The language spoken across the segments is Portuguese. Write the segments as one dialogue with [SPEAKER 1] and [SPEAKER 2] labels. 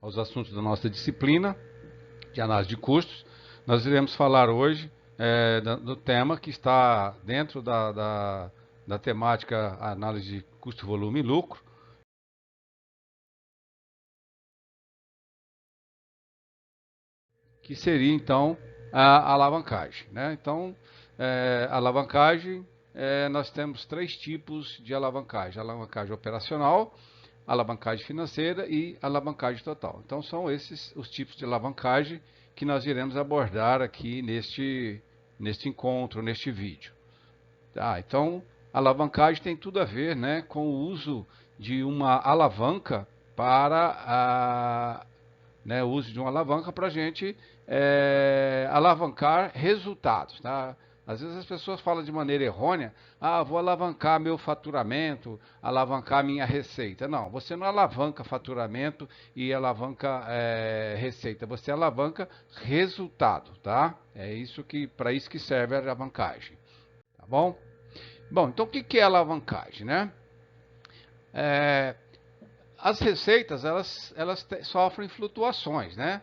[SPEAKER 1] aos assuntos da nossa disciplina de análise de custos. Nós iremos falar hoje do tema que está dentro da temática análise de custo, volume e lucro, que seria então a alavancagem, né? Então, alavancagem, nós temos três tipos de alavancagem: alavancagem operacional, alavancagem financeira e alavancagem total. Então, são esses os tipos de alavancagem que nós iremos abordar aqui neste encontro, neste vídeo. Tá, então, alavancagem tem tudo a ver, né, com o uso de uma alavanca para o uso de uma alavanca para a gente alavancar resultados. Tá? Às vezes as pessoas falam de maneira errônea: vou alavancar meu faturamento, alavancar minha receita. Não, você não alavanca faturamento e alavanca receita, você alavanca resultado, tá? Para isso que serve a alavancagem, tá bom? Bom, então o que é alavancagem, né? As receitas, elas sofrem flutuações, né?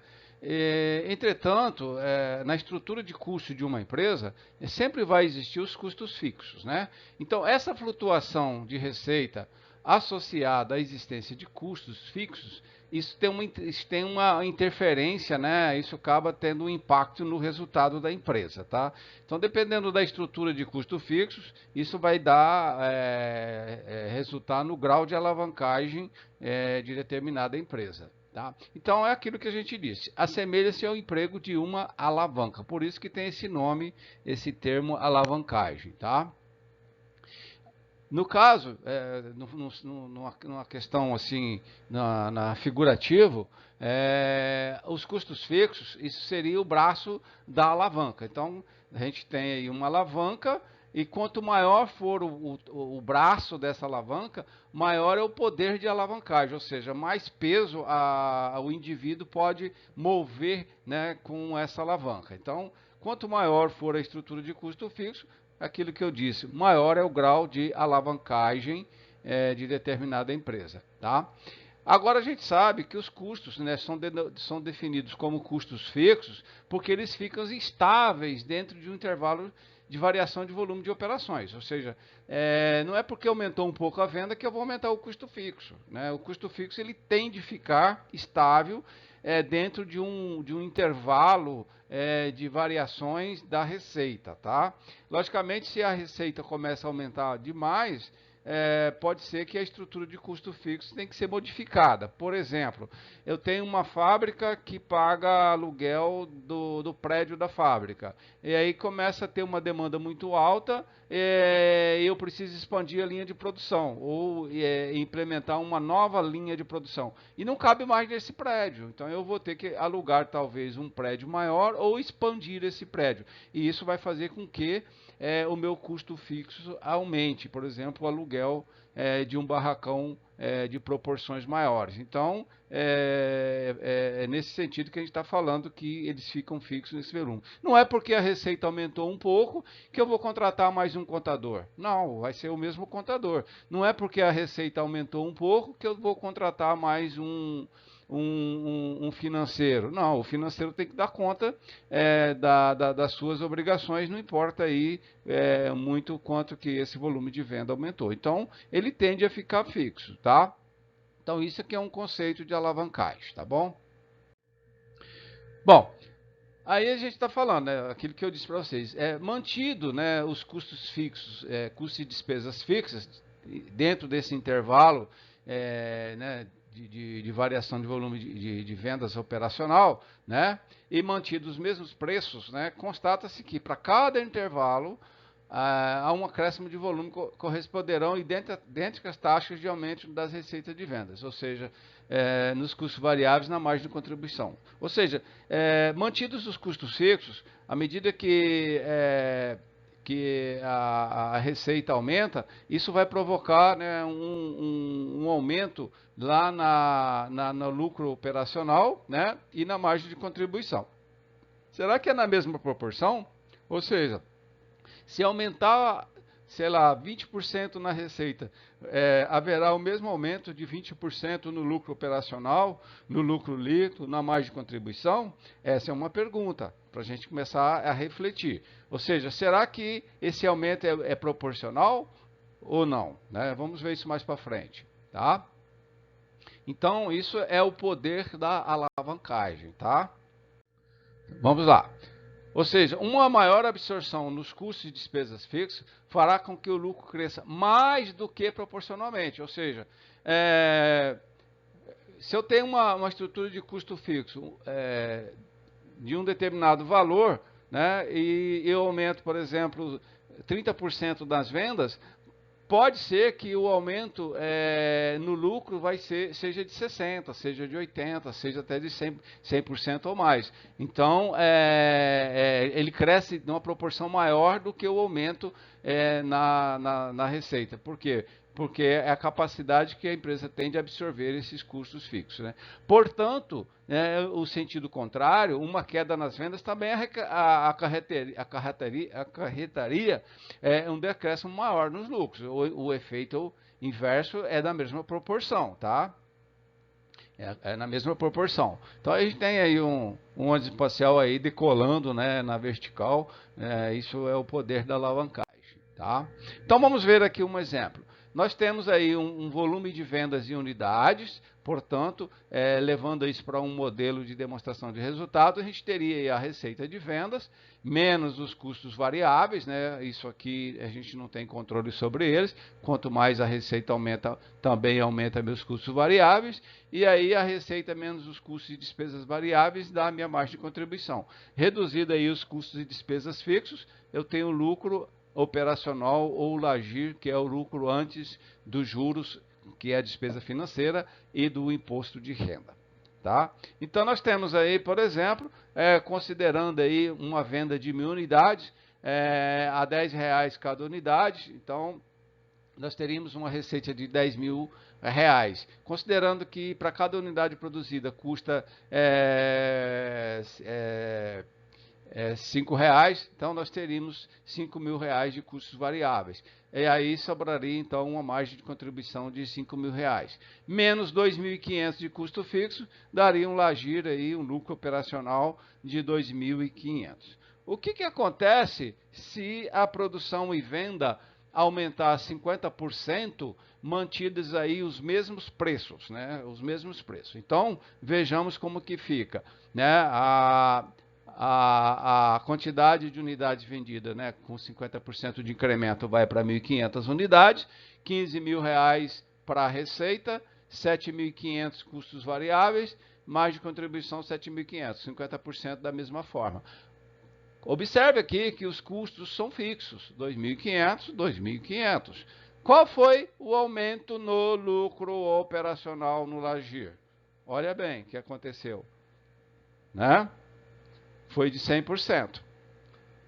[SPEAKER 1] Entretanto, na estrutura de custo de uma empresa, sempre vai existir os custos fixos, né? Então, essa flutuação de receita associada à existência de custos fixos, isso tem uma interferência, né? Isso acaba tendo um impacto no resultado da empresa, tá? Então, dependendo da estrutura de custos fixos, isso vai dar, resultar no grau de alavancagem de determinada empresa. Tá? Então, é aquilo que a gente disse: assemelha-se ao emprego de uma alavanca. Por isso que tem esse nome, esse termo alavancagem. Tá? No caso, numa questão assim, na figurativo, os custos fixos, isso seria o braço da alavanca. Então, a gente tem aí uma alavanca, e quanto maior for o braço dessa alavanca, maior é o poder de alavancagem, ou seja, mais peso o indivíduo pode mover, né, com essa alavanca. Então, quanto maior for a estrutura de custo fixo, aquilo que eu disse, maior é o grau de alavancagem de determinada empresa. Tá? Agora, a gente sabe que os custos, né, são definidos como custos fixos porque eles ficam estáveis dentro de um intervalo de variação de volume de operações. Ou seja, não é porque aumentou um pouco a venda que eu vou aumentar o custo fixo. Né? O custo fixo ele tende a ficar estável dentro de um intervalo de variações da receita. Tá? Logicamente, se a receita começa a aumentar demais, pode ser que a estrutura de custo fixo tem que ser modificada. Por exemplo, eu tenho uma fábrica que paga aluguel do prédio da fábrica, e aí começa a ter uma demanda muito alta, e eu preciso expandir a linha de produção, ou implementar uma nova linha de produção, e não cabe mais nesse prédio, então eu vou ter que alugar talvez um prédio maior, ou expandir esse prédio, e isso vai fazer com que o meu custo fixo aumente, por exemplo, o aluguel de um barracão de proporções maiores. Então, é nesse sentido que a gente está falando que eles ficam fixos nesse volume. Não é porque a receita aumentou um pouco que eu vou contratar mais um contador. Não, vai ser o mesmo contador. Não é porque a receita aumentou um pouco que eu vou contratar mais um financeiro. Não, o financeiro tem que dar conta das suas obrigações, não importa aí muito quanto que esse volume de venda aumentou. Então, ele tende a ficar fixo, tá? Então, isso aqui é um conceito de alavancagem, tá bom? Bom, aí a gente está falando, né, aquilo que eu disse para vocês, mantido, né, os custos fixos, custos e despesas fixas, dentro desse intervalo, né, de variação de volume de vendas operacional, né, e mantidos os mesmos preços, né, constata-se que para cada intervalo há um acréscimo de volume corresponderão idênticas taxas de aumento das receitas de vendas, ou seja, nos custos variáveis na margem de contribuição. Ou seja, mantidos os custos fixos, à medida que a receita aumenta, isso vai provocar, né, um aumento lá no lucro operacional, né, e na margem de contribuição. Será que é na mesma proporção? Ou seja, se aumentar sei lá, 20% na receita, haverá o mesmo aumento de 20% no lucro operacional, no lucro líquido, na margem de contribuição? Essa é uma pergunta para a gente começar a refletir. Ou seja, será que esse aumento é proporcional ou não? Né? Vamos ver isso mais para frente, tá? Então, isso é o poder da alavancagem, tá? Vamos lá. Ou seja, uma maior absorção nos custos e despesas fixos fará com que o lucro cresça mais do que proporcionalmente. Ou seja, se eu tenho uma estrutura de custo fixo de um determinado valor, né, e eu aumento, por exemplo, 30% das vendas, pode ser que o aumento no lucro seja de 60%, seja de 80%, seja até de 100% ou mais. Então, ele cresce numa proporção maior do que o aumento na receita. Por quê? Porque é a capacidade que a empresa tem de absorver esses custos fixos, né? Portanto, o sentido contrário, uma queda nas vendas também acarretaria um decréscimo maior nos lucros. O efeito inverso é da mesma proporção, tá? É na mesma proporção. Então a gente tem aí um ônibus espacial aí decolando, né, na vertical. Isso é o poder da alavancagem, tá? Então vamos ver aqui um exemplo. Nós temos aí um volume de vendas em unidades, portanto, levando isso para um modelo de demonstração de resultado, a gente teria aí a receita de vendas, menos os custos variáveis, né? Isso aqui a gente não tem controle sobre eles, quanto mais a receita aumenta, também aumenta meus custos variáveis, e aí a receita menos os custos e despesas variáveis dá a minha margem de contribuição. Reduzido aí os custos e despesas fixos, eu tenho lucro operacional ou LAGIR, que é o lucro antes dos juros, que é a despesa financeira, e do imposto de renda. Tá? Então nós temos aí, por exemplo, considerando aí uma venda de 1.000 unidades, a R$10 cada unidade, então nós teríamos uma receita de R$10.000. Considerando que para cada unidade produzida custa R$5, então nós teríamos R$5.000 de custos variáveis. E aí sobraria então uma margem de contribuição de R$5.000. Menos R$2.500 de custo fixo, daria um LAGIR aí, um lucro operacional de R$2.500. O que acontece se a produção e venda aumentar 50%, mantidos aí os mesmos preços, né? Os mesmos preços. Então, vejamos como que fica, né? A quantidade de unidades vendidas, né, com 50% de incremento vai para 1.500 unidades, R$15.000 para a receita, 7.500 custos variáveis, mais de contribuição 7.500, 50% da mesma forma. Observe aqui que os custos são fixos, 2.500, 2.500. Qual foi o aumento no lucro operacional no LAGIR? Olha bem o que aconteceu, né? Foi de 100%.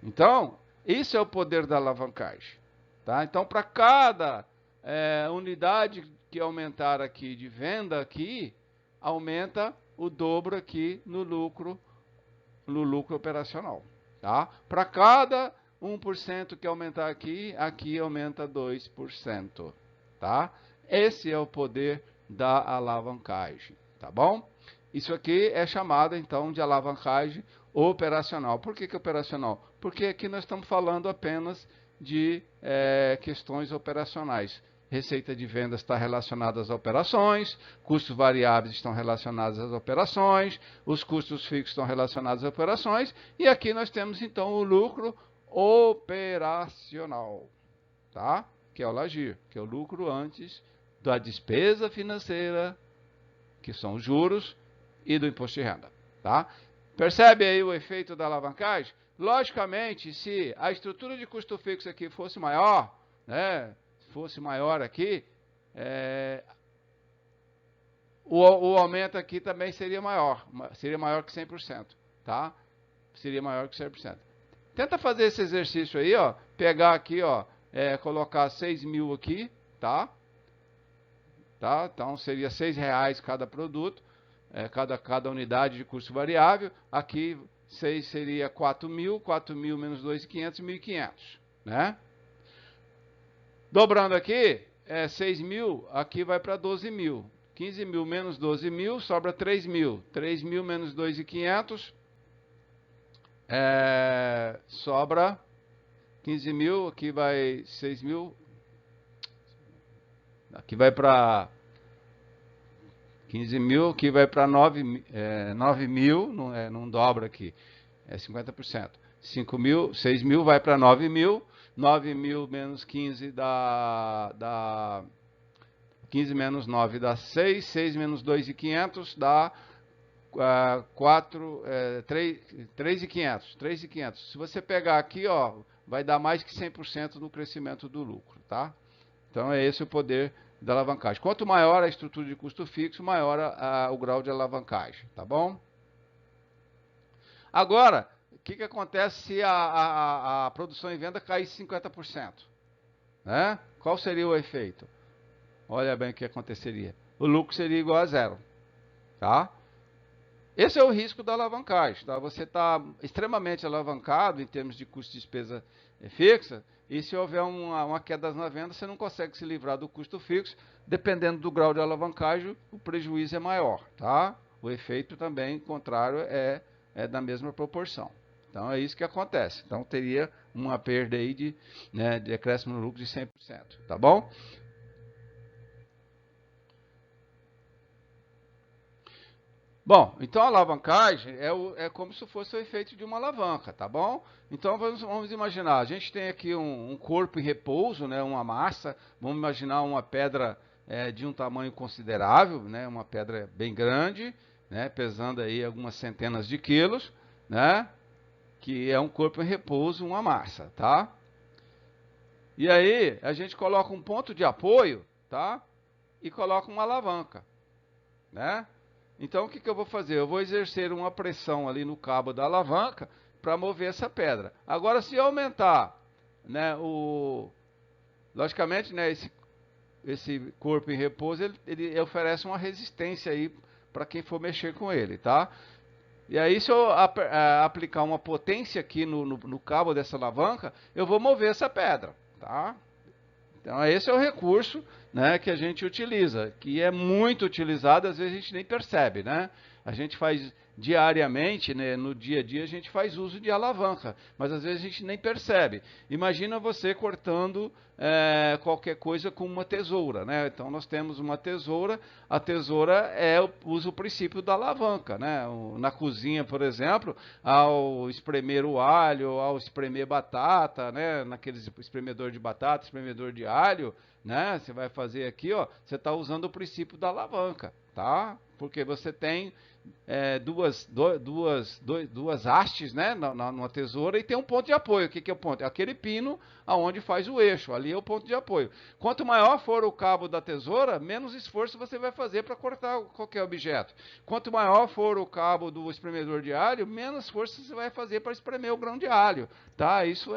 [SPEAKER 1] Então, isso é o poder da alavancagem. Tá? Então, para cada unidade que aumentar aqui de venda aqui, aumenta o dobro aqui no lucro operacional. Tá? Para cada 1% que aumentar aqui, aqui aumenta 2%. Tá? Esse é o poder da alavancagem. Tá bom? Isso aqui é chamado, então, de alavancagem operacional. Por que operacional? Porque aqui nós estamos falando apenas de questões operacionais. Receita de vendas está relacionada às operações, custos variáveis estão relacionados às operações, os custos fixos estão relacionados às operações, e aqui nós temos então o lucro operacional, tá? Que é o LAGIR, que é o lucro antes da despesa financeira, que são os juros, e do imposto de renda, tá? Percebe aí o efeito da alavancagem? Logicamente, se a estrutura de custo fixo aqui fosse maior, né, fosse maior aqui, o aumento aqui também seria maior que 100%, tá? Seria maior que 100%. Tenta fazer esse exercício aí, ó, pegar aqui, ó, colocar 6.000 aqui, tá? Então seria R$6 cada produto, cada unidade de custo variável. Aqui 6 seria 4.000, 4.000 menos 2.500, 1.500, né? Dobrando aqui, 6 mil, aqui vai para 12 mil. 15 mil menos 12 mil, sobra 3 mil. 3 mil menos 2.500, sobra 15 mil, aqui vai 6 mil, aqui vai para 15 mil, aqui vai para 9 mil, não dobra aqui, é 50%. 5 mil, 6 mil vai para 9 mil, 9 mil menos 15 dá 15 menos 9 dá 6, 6 menos 2.500 dá 3.500. Se você pegar aqui, ó, vai dar mais que 100% do crescimento do lucro, tá? Então é esse o poder da alavancagem. Quanto maior a estrutura de custo fixo, maior o grau de alavancagem, tá bom? Agora, o que acontece se a produção e venda cair 50%? Né? Qual seria o efeito? Olha bem o que aconteceria. O lucro seria igual a zero, tá? Esse é o risco da alavancagem, tá? Você está extremamente alavancado em termos de custo de despesa fixa, e se houver uma queda na venda, você não consegue se livrar do custo fixo. Dependendo do grau de alavancagem, o prejuízo é maior, tá? O efeito também contrário é da mesma proporção. Então é isso que acontece. Então teria uma perda aí de decréscimo no lucro de 100%, tá bom? Bom, então a alavancagem é como se fosse o efeito de uma alavanca, tá bom? Então vamos imaginar, a gente tem aqui um corpo em repouso, né, uma massa, vamos imaginar uma pedra de um tamanho considerável, né, uma pedra bem grande, né, pesando aí algumas centenas de quilos, né, que é um corpo em repouso, uma massa, tá? E aí a gente coloca um ponto de apoio, tá? E coloca uma alavanca, né? Então, o que eu vou fazer? Eu vou exercer uma pressão ali no cabo da alavanca para mover essa pedra. Agora, se eu aumentar, né, logicamente, né, esse corpo em repouso, ele oferece uma resistência aí para quem for mexer com ele, tá? E aí, se eu aplicar uma potência aqui no cabo dessa alavanca, eu vou mover essa pedra, tá? Então, esse é o recurso, né, que a gente utiliza, que é muito utilizado, às vezes a gente nem percebe, né? A gente faz diariamente, né, no dia a dia, a gente faz uso de alavanca, mas às vezes a gente nem percebe. Imagina você cortando qualquer coisa com uma tesoura, né? Então, nós temos uma tesoura, a tesoura usa o princípio da alavanca, né? Na cozinha, por exemplo, ao espremer o alho, ao espremer batata, né? Naqueles espremedor de batata, espremedor de alho, né? Você vai fazer aqui, ó, você está usando o princípio da alavanca, tá? Porque você tem duas hastes, né, numa tesoura, e tem um ponto de apoio. O que é o ponto? É aquele pino aonde faz o eixo, ali é o ponto de apoio. Quanto maior for o cabo da tesoura, menos esforço você vai fazer para cortar qualquer objeto. Quanto maior for o cabo do espremedor de alho, menos esforço você vai fazer para espremer o grão de alho, tá? Isso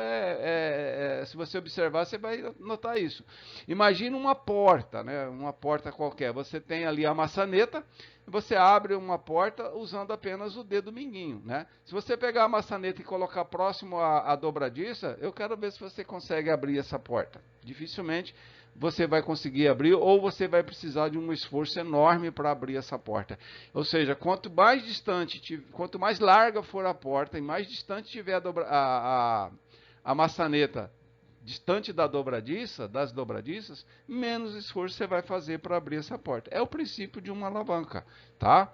[SPEAKER 1] se você observar, você vai notar isso. Imagina uma porta, né, uma porta qualquer. Você tem ali a maçaneta, você abre uma porta usando apenas o dedo mindinho, né? Se você pegar a maçaneta e colocar próximo à dobradiça, eu quero ver se você consegue abrir essa porta. Dificilmente você vai conseguir abrir, ou você vai precisar de um esforço enorme para abrir essa porta. Ou seja, quanto mais distante, quanto mais larga for a porta e mais distante tiver a maçaneta distante das dobradiças, menos esforço você vai fazer para abrir essa porta. É o princípio de uma alavanca, tá?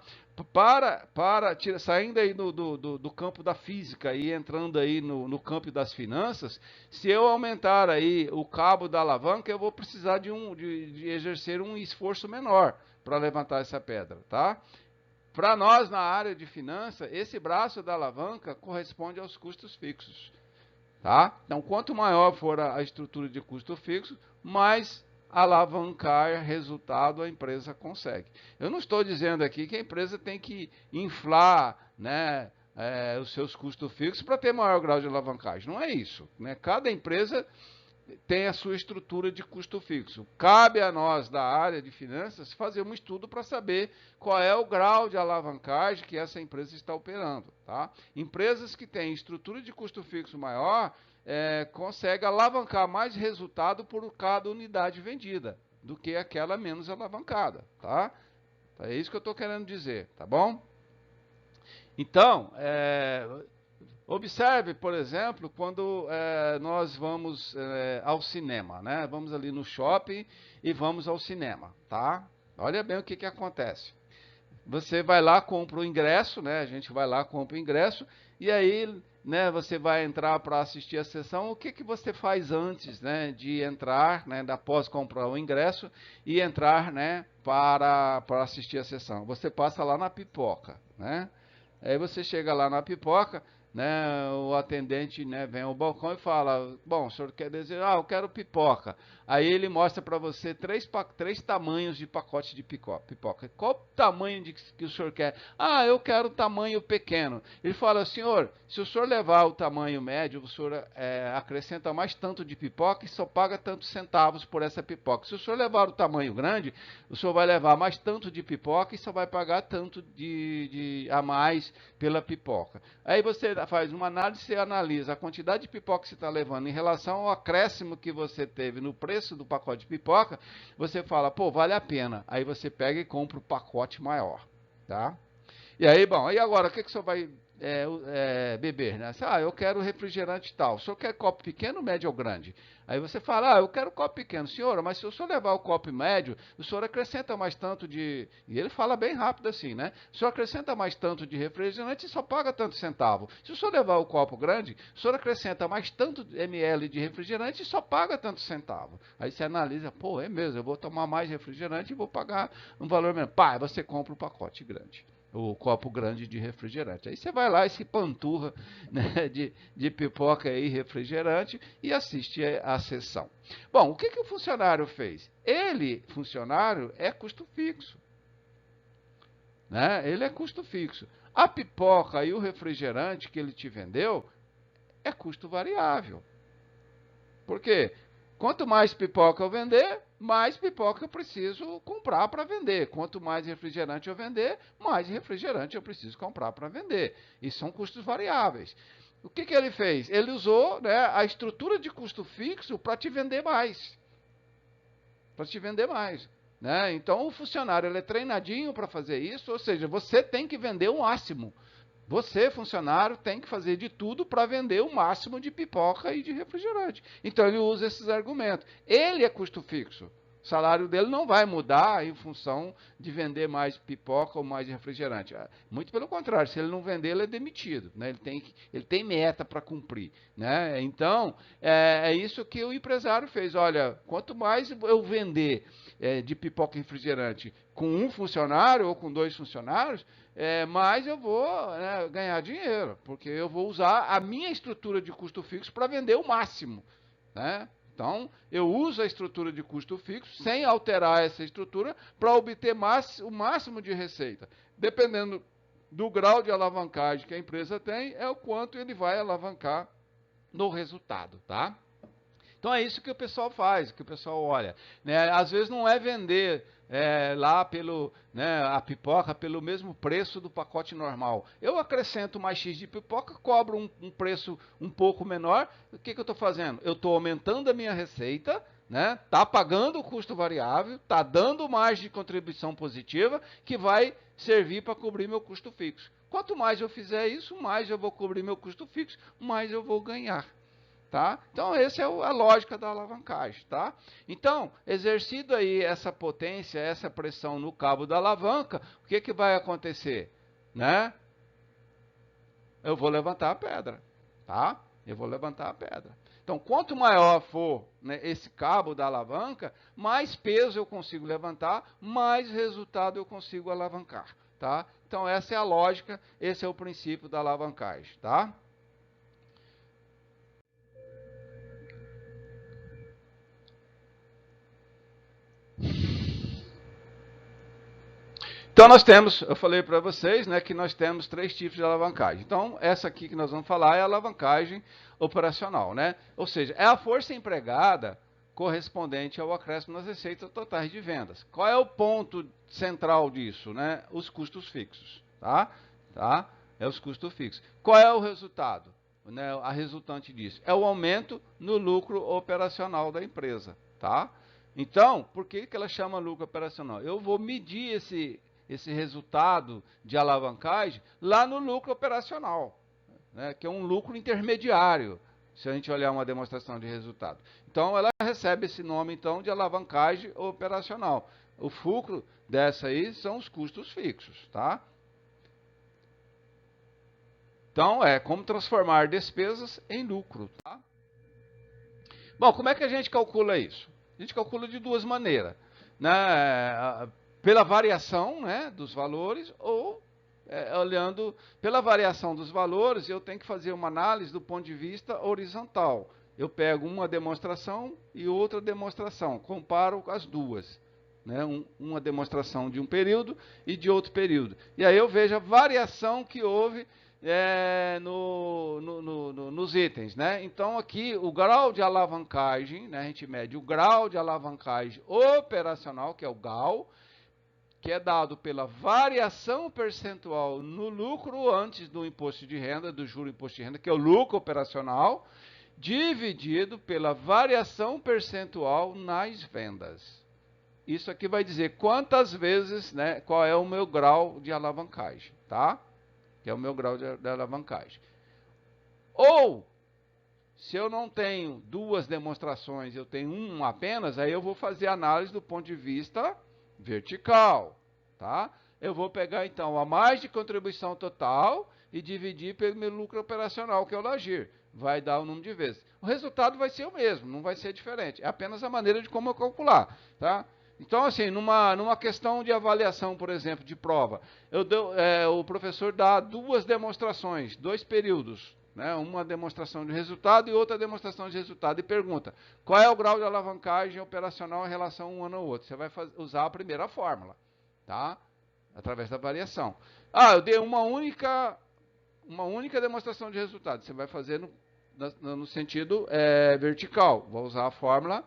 [SPEAKER 1] Saindo aí do campo da física e entrando aí no campo das finanças, se eu aumentar aí o cabo da alavanca, eu vou precisar de exercer um esforço menor para levantar essa pedra, tá? Para nós, na área de finanças, esse braço da alavanca corresponde aos custos fixos. Tá? Então, quanto maior for a estrutura de custo fixo, mais alavancar resultado a empresa consegue. Eu não estou dizendo aqui que a empresa tem que inflar, né, os seus custos fixos para ter maior grau de alavancagem. Não é isso, né? Cada empresa tem a sua estrutura de custo fixo. Cabe a nós, da área de finanças, fazer um estudo para saber qual é o grau de alavancagem que essa empresa está operando. Tá? Empresas que têm estrutura de custo fixo maior, conseguem alavancar mais resultado por cada unidade vendida do que aquela menos alavancada. Tá? É isso que eu estou querendo dizer, tá bom? Então, observe, por exemplo, quando nós vamos ao cinema, né? Vamos ali no shopping e vamos ao cinema, tá? Olha bem o que que acontece. Você vai lá, compra o ingresso, né? A gente vai lá, compra o ingresso e aí, né? Você vai entrar para assistir a sessão. O que que você faz antes, né? De entrar, né? Após comprar o ingresso e entrar, né? Para assistir a sessão. Você passa lá na pipoca, né? Aí você chega lá na pipoca, né, o atendente, né, vem ao balcão e fala, bom, o senhor quer dizer, eu quero pipoca. Aí ele mostra para você três tamanhos de pacote de pipoca. Qual tamanho que o senhor quer? Ah, eu quero o tamanho pequeno. Ele fala, senhor, se o senhor levar o tamanho médio, o senhor acrescenta mais tanto de pipoca e só paga tantos centavos por essa pipoca. Se o senhor levar o tamanho grande, o senhor vai levar mais tanto de pipoca e só vai pagar tanto a mais pela pipoca. Aí você faz uma análise e analisa a quantidade de pipoca que você está levando em relação ao acréscimo que você teve no preço do pacote de pipoca, você fala, pô, vale a pena. Aí você pega e compra o pacote maior, tá? E aí, bom, e agora, o que, que o senhor vai beber, né? Eu quero refrigerante tal. O senhor quer copo pequeno, médio ou grande? Aí você fala, eu quero copo pequeno. Senhora, mas se o senhor levar o copo médio, o senhor acrescenta mais tanto de... E ele fala bem rápido assim, né? O senhor acrescenta mais tanto de refrigerante e só paga tanto centavo. Se o senhor levar o copo grande, o senhor acrescenta mais tanto ml de refrigerante e só paga tanto centavo. Aí você analisa, pô, é mesmo, eu vou tomar mais refrigerante e vou pagar um valor mesmo. Pá, você compra o pacote grande, o copo grande de refrigerante. Aí você vai lá e se panturra, né, de pipoca e refrigerante e assiste a sessão. Bom, o que, que o funcionário fez? Ele, funcionário, é custo fixo. Né? Ele é custo fixo. A pipoca e o refrigerante que ele te vendeu é custo variável. Por quê? Quanto mais pipoca eu vender, mais pipoca eu preciso comprar para vender. Quanto mais refrigerante eu vender, mais refrigerante eu preciso comprar para vender. E são custos variáveis. O que, que ele fez? Ele usou, né, a estrutura de custo fixo para te vender mais. Para te vender mais. Né? Então o funcionário ele é treinadinho para fazer isso, ou seja, você tem que vender o máximo. Você, funcionário, tem que fazer de tudo para vender o máximo de pipoca e de refrigerante. Então ele usa esses argumentos. Ele é custo fixo. O salário dele não vai mudar em função de vender mais pipoca ou mais refrigerante. Muito pelo contrário, se ele não vender, ele é demitido. Né? Ele tem meta para cumprir. Né? Então, é isso que o empresário fez. Olha, quanto mais eu vender de pipoca e refrigerante com um funcionário ou com dois funcionários, mais eu vou, né, ganhar dinheiro, porque eu vou usar a minha estrutura de custo fixo para vender o máximo. Né? Então, eu uso a estrutura de custo fixo sem alterar essa estrutura para obter o máximo de receita. Dependendo do grau de alavancagem que a empresa tem, é o quanto ele vai alavancar no resultado, tá? Então é isso que o pessoal faz, que o pessoal olha. Né? Às vezes não é vender lá a pipoca pelo mesmo preço do pacote normal. Eu acrescento mais X de pipoca, cobro um preço um pouco menor. O que eu estou fazendo? Eu estou aumentando a minha receita, né? Tá pagando o custo variável, tá dando margem de contribuição positiva que vai servir para cobrir meu custo fixo. Quanto mais eu fizer isso, mais eu vou cobrir meu custo fixo, mais eu vou ganhar. Tá? Então, essa é a lógica da alavancagem. Tá? Então, exercido aí essa potência, essa pressão no cabo da alavanca, o que, que vai acontecer? Né? Eu vou levantar a pedra. Tá? Eu vou levantar a pedra. Então, quanto maior for, né, esse cabo da alavanca, mais peso eu consigo levantar, mais resultado eu consigo alavancar. Tá? Então, essa é a lógica, esse é o princípio da alavancagem. Tá? Então, Então nós temos, eu falei para vocês, né, que nós temos 3 tipos de alavancagem. Então essa aqui que nós vamos falar é a alavancagem operacional, né? Ou seja, é a força empregada correspondente ao acréscimo nas receitas totais de vendas. Qual é o ponto central disso, né? Os custos fixos, tá? Tá? É os custos fixos. Qual é o resultado, né? A resultante disso é o aumento no lucro operacional da empresa, tá? Então, por que ela chama lucro operacional? Eu vou medir esse resultado de alavancagem lá no lucro operacional, né, que é um lucro intermediário, se a gente olhar uma demonstração de resultado. Então, ela recebe esse nome, então, de alavancagem operacional. O fulcro dessa aí são os custos fixos, tá? Então, é como transformar despesas em lucro, tá? Bom, como é que a gente calcula isso? A gente calcula de 2 maneiras, né? Pela variação, né, dos valores, ou olhando pela variação dos valores, eu tenho que fazer uma análise do ponto de vista horizontal. Eu pego uma demonstração e outra demonstração, comparo as duas, né? Uma demonstração de um período e de outro período. E aí eu vejo a variação que houve nos itens, né? Então aqui o grau de alavancagem, né? A gente mede o grau de alavancagem operacional, que é o GAL, que é dado pela variação percentual no lucro antes do imposto de renda, do juro imposto de renda, que é o lucro operacional, dividido pela variação percentual nas vendas. Isso aqui vai dizer quantas vezes, né, qual é o meu grau de alavancagem, tá? Que é o meu grau de alavancagem. Ou, se eu não tenho 2 demonstrações, eu tenho uma apenas, aí eu vou fazer análise do ponto de vista vertical, tá? Eu vou pegar, então, a margem de contribuição total e dividir pelo meu lucro operacional, que é o LAGIR. Vai dar o número de vezes. O resultado vai ser o mesmo, não vai ser diferente. É apenas a maneira de como eu calcular, tá? Então, assim, numa questão de avaliação, por exemplo, de prova, o professor dá 2 demonstrações, 2 períodos, né? Uma demonstração de resultado e outra demonstração de resultado, e pergunta, qual é o grau de alavancagem operacional em relação a um ano ao outro? Você vai usar a primeira fórmula, tá? Através da variação. Ah, eu dei uma única demonstração de resultado, você vai fazer no sentido vertical. Vou usar a fórmula,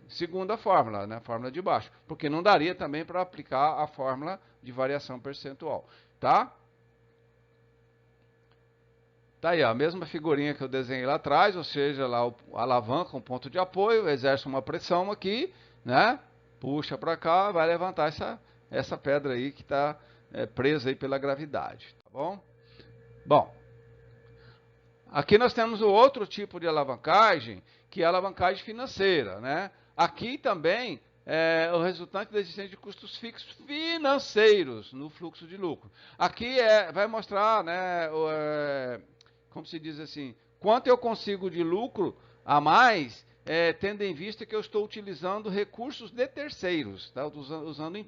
[SPEAKER 1] segunda fórmula, né, a fórmula de baixo, porque não daria também para aplicar a fórmula de variação percentual, tá? Tá aí, ó, a mesma figurinha que eu desenhei lá atrás, ou seja, lá a alavanca, um ponto de apoio, exerce uma pressão aqui, né? Puxa para cá, vai levantar essa pedra aí que está presa aí pela gravidade, tá bom? Bom, aqui nós temos o outro tipo de alavancagem, que é a alavancagem financeira, né? Aqui também é o resultante da existência de custos fixos financeiros no fluxo de lucro. Aqui vai mostrar, né, como se diz assim, quanto eu consigo de lucro a mais, tendo em vista que eu estou utilizando recursos de terceiros, tá? Usando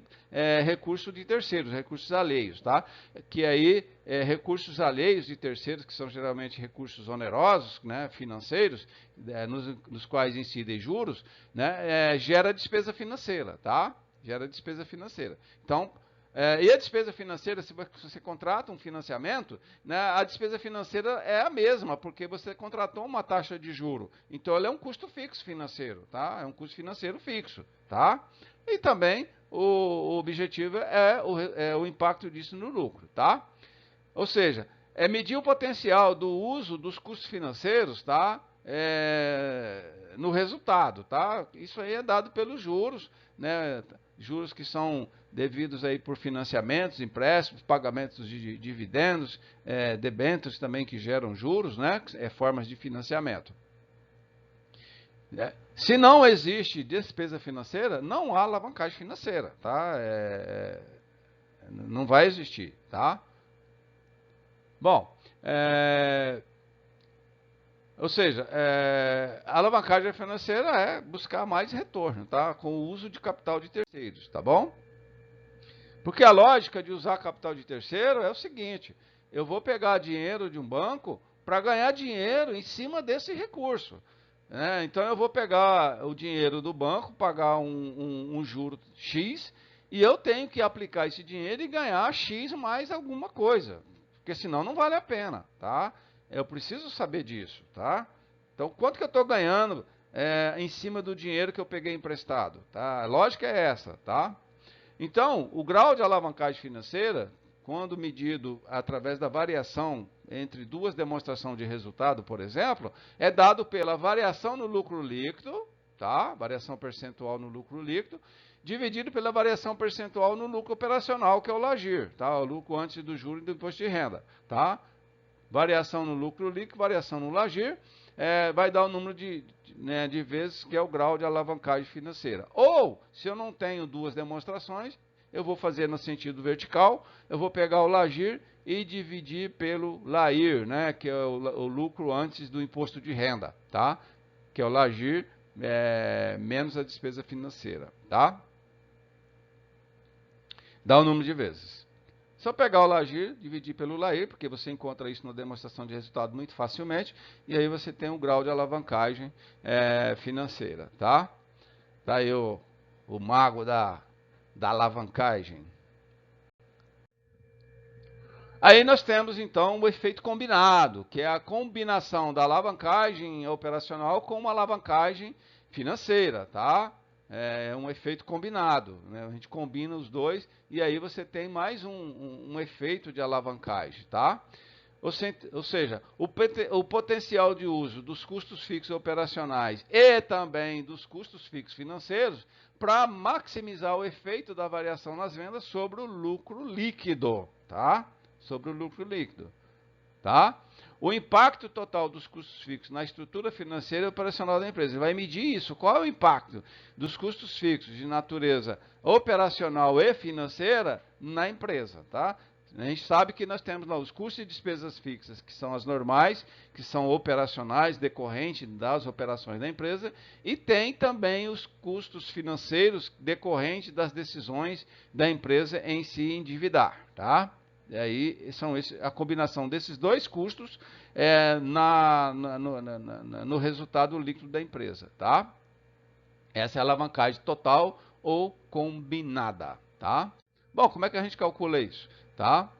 [SPEAKER 1] recursos de terceiros, recursos alheios, tá? Que aí, recursos alheios de terceiros, que são geralmente recursos onerosos, né, financeiros, nos quais incidem juros, né, gera despesa financeira, tá? Gera despesa financeira. Então, e a despesa financeira, se você contrata um financiamento, né, a despesa financeira é a mesma, porque você contratou uma taxa de juro. Então, ele é um custo fixo financeiro, tá? É um custo financeiro fixo, tá? E também o objetivo é o impacto disso no lucro, tá? Ou seja, medir o potencial do uso dos custos financeiros, tá? No resultado, tá? Isso aí é dado pelos juros, né? Juros que são devidos aí por financiamentos, empréstimos, pagamentos de dividendos, debêntures também que geram juros, né? Formas de financiamento. Se não existe despesa financeira, não há alavancagem financeira, tá? Não vai existir, tá? Bom, ou seja, a alavancagem financeira é buscar mais retorno, tá? Com o uso de capital de terceiros, tá bom? Porque a lógica de usar capital de terceiro é o seguinte, eu vou pegar dinheiro de um banco para ganhar dinheiro em cima desse recurso. Então eu vou pegar o dinheiro do banco, pagar um juro X, E eu tenho que aplicar esse dinheiro e ganhar X mais alguma coisa, porque senão não vale a pena, tá? Eu preciso saber disso, tá? Então, quanto que eu estou ganhando em cima do dinheiro que eu peguei emprestado, tá? A lógica é essa, tá? Então, o grau de alavancagem financeira, quando medido através da variação entre duas demonstrações de resultado, por exemplo, é dado pela variação no lucro líquido, tá? Variação percentual no lucro líquido, dividido pela variação percentual no lucro operacional, que é o LAGIR, tá? O lucro antes do juro e do imposto de renda, tá? Variação no lucro líquido, variação no LAGIR, vai dar o número de vezes que é o grau de alavancagem financeira. Ou, se eu não tenho duas demonstrações, eu vou fazer no sentido vertical, eu vou pegar o LAGIR e dividir pelo LAIR, né, que é o lucro antes do imposto de renda, tá? Que é o LAGIR menos a despesa financeira, tá? Dá o número de vezes. Se eu pegar o LAGIR, dividir pelo LAIR, porque você encontra isso na demonstração de resultado muito facilmente, e aí você tem um grau de alavancagem financeira, tá? Tá aí o mago da alavancagem. Aí nós temos então o efeito combinado, que é a combinação da alavancagem operacional com uma alavancagem financeira, tá? É um efeito combinado, né? A gente combina os dois e aí você tem mais um efeito de alavancagem, tá? Ou seja, o potencial de uso dos custos fixos operacionais e também dos custos fixos financeiros para maximizar o efeito da variação nas vendas sobre o lucro líquido, tá? Sobre o lucro líquido, tá? O impacto total dos custos fixos na estrutura financeira e operacional da empresa. Ele vai medir isso. Qual é o impacto dos custos fixos de natureza operacional e financeira na empresa, tá? A gente sabe que nós temos lá os custos e despesas fixas, que são as normais, que são operacionais, decorrentes das operações da empresa, e tem também os custos financeiros decorrentes das decisões da empresa em se endividar, tá? E aí são a combinação desses dois custos no resultado líquido da empresa, tá? Essa é a alavancagem total ou combinada, tá? Bom, como é que a gente calcula isso, tá?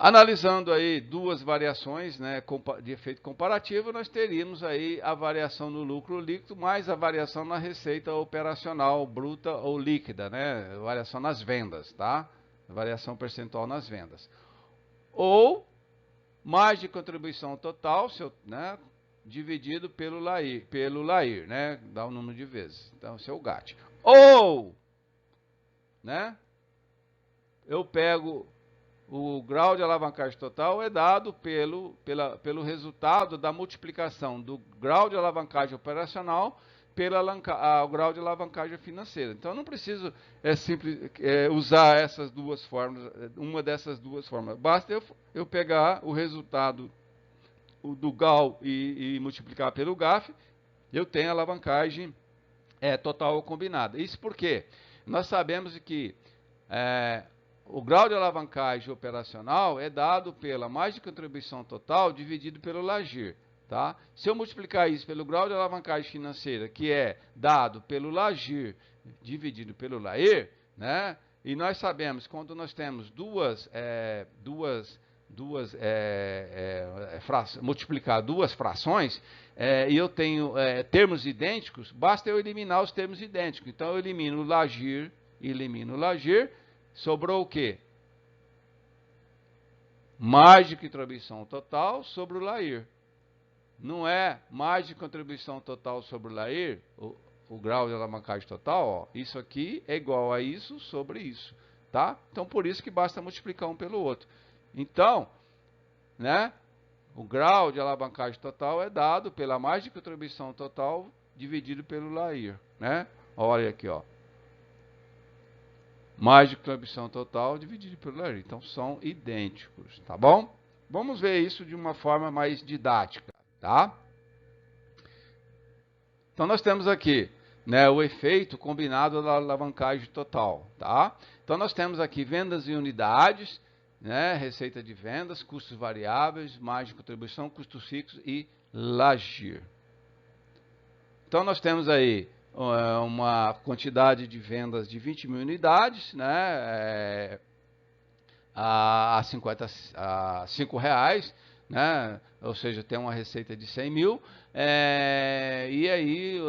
[SPEAKER 1] Analisando aí duas variações, né, de efeito comparativo, nós teríamos aí a variação no lucro líquido mais a variação na receita operacional bruta ou líquida, né, variação nas vendas, tá? Variação percentual nas vendas. Ou margem de contribuição total, né, dividido pelo LAIR, né, dá o número de vezes. Então, esse é o GAT. Ou, né, eu pego o grau de alavancagem total é dado pelo resultado da multiplicação do grau de alavancagem operacional pelo grau de alavancagem financeira. Então, eu não preciso usar essas duas fórmulas, uma dessas duas fórmulas. Basta eu pegar o resultado do GAL e multiplicar pelo GAF, eu tenho a alavancagem total ou combinada. Isso porque nós sabemos que o grau de alavancagem operacional é dado pela margem de contribuição total dividido pelo LAGIR. Tá? Se eu multiplicar isso pelo grau de alavancagem financeira, que é dado pelo LAGIR dividido pelo LAIR, né? E nós sabemos que quando nós temos multiplicar duas frações, e eu tenho termos idênticos, basta eu eliminar os termos idênticos. Então, eu elimino o LAGIR, sobrou o quê? Margem de contribuição total sobre o LAIR. Não é margem de contribuição total sobre o LAIR, o grau de alavancagem total, ó, isso aqui é igual a isso sobre isso, tá? Então, por isso que basta multiplicar um pelo outro. Então, né, o grau de alavancagem total é dado pela margem de contribuição total dividido pelo LAIR, né? Olha aqui, ó. Margem de contribuição total dividido pelo LAIR. Então, são idênticos, tá bom? Vamos ver isso de uma forma mais didática, tá? Então, nós temos aqui, né, o efeito combinado da alavancagem total, tá? Então, nós temos aqui vendas em unidades, né, receita de vendas, custos variáveis, margem de contribuição, custos fixos e LAGIR. Então, nós temos aí uma quantidade de vendas de 20 mil unidades, né, a 5 reais, né, ou seja, tem uma receita de 100 mil, e aí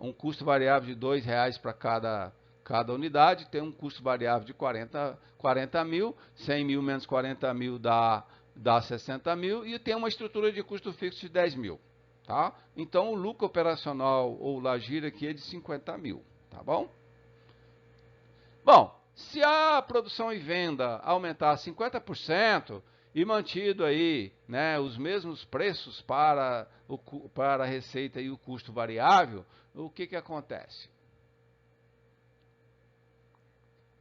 [SPEAKER 1] um custo variável de 2 reais para cada unidade, tem um custo variável de 40 mil, 100 mil menos 40 mil dá 60 mil, e tem uma estrutura de custo fixo de 10 mil. Tá? Então, o lucro operacional ou lagir aqui é de 50 mil, tá bom? Bom, se a produção e venda aumentar 50% e mantido aí, né, os mesmos preços para a receita e o custo variável, o que acontece?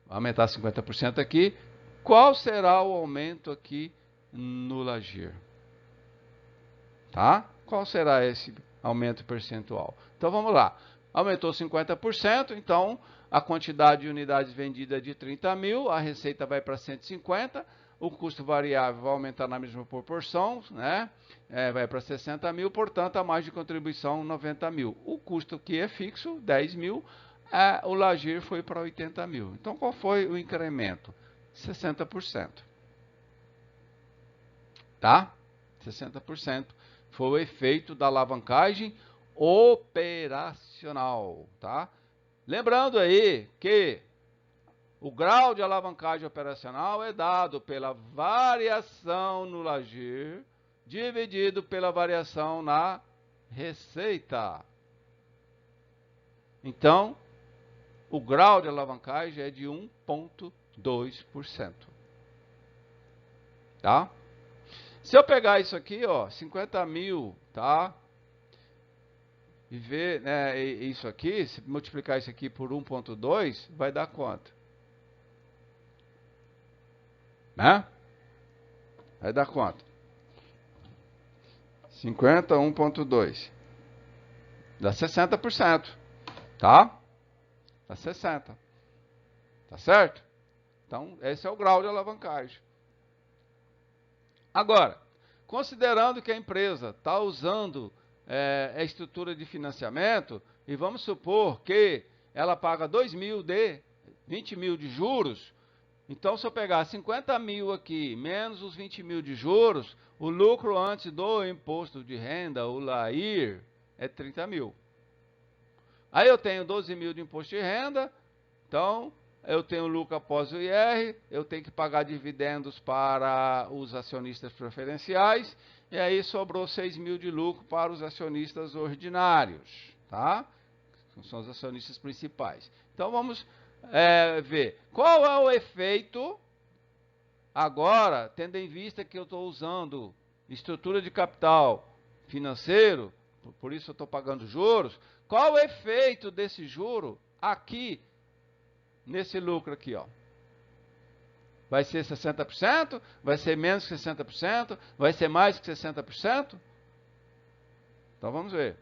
[SPEAKER 1] Aumentar 50% aqui, qual será o aumento aqui no lagir? Tá? Qual será esse aumento percentual? Então vamos lá. Aumentou 50%, então a quantidade de unidades vendidas é de 30 mil, a receita vai para 150, o custo variável vai aumentar na mesma proporção, né? Vai para 60 mil, portanto a margem de contribuição 90 mil. O custo que é fixo, 10 mil, o lagir foi para 80 mil. Então qual foi o incremento? 60%. Tá? 60%. Foi o efeito da alavancagem operacional, tá? Lembrando aí que o grau de alavancagem operacional é dado pela variação no lagir dividido pela variação na receita. Então, o grau de alavancagem é de 1,2%. Tá? Se eu pegar isso aqui, ó, 50 mil, tá? E ver, né, isso aqui, se multiplicar isso aqui por 1,2, vai dar quanto? Né? Vai dar quanto? 50, 1,2. Dá 60%, tá? Dá 60%. Tá certo? Então, esse é o grau de alavancagem. Agora, considerando que a empresa está usando a estrutura de financiamento, e vamos supor que ela paga 2 mil de 20 mil de juros, então se eu pegar 50 mil aqui, menos os 20 mil de juros, o lucro antes do imposto de renda, o LAIR, é 30 mil. Aí eu tenho 12 mil de imposto de renda, então eu tenho lucro após o IR, eu tenho que pagar dividendos para os acionistas preferenciais, e aí sobrou 6 mil de lucro para os acionistas ordinários, tá? São os acionistas principais. Então vamos ver qual é o efeito agora, tendo em vista que eu estou usando estrutura de capital financeiro, por isso eu estou pagando juros, qual o efeito desse juro aqui nesse lucro aqui, ó? Vai ser 60%? Vai ser menos que 60%? Vai ser mais que 60%? Então vamos ver.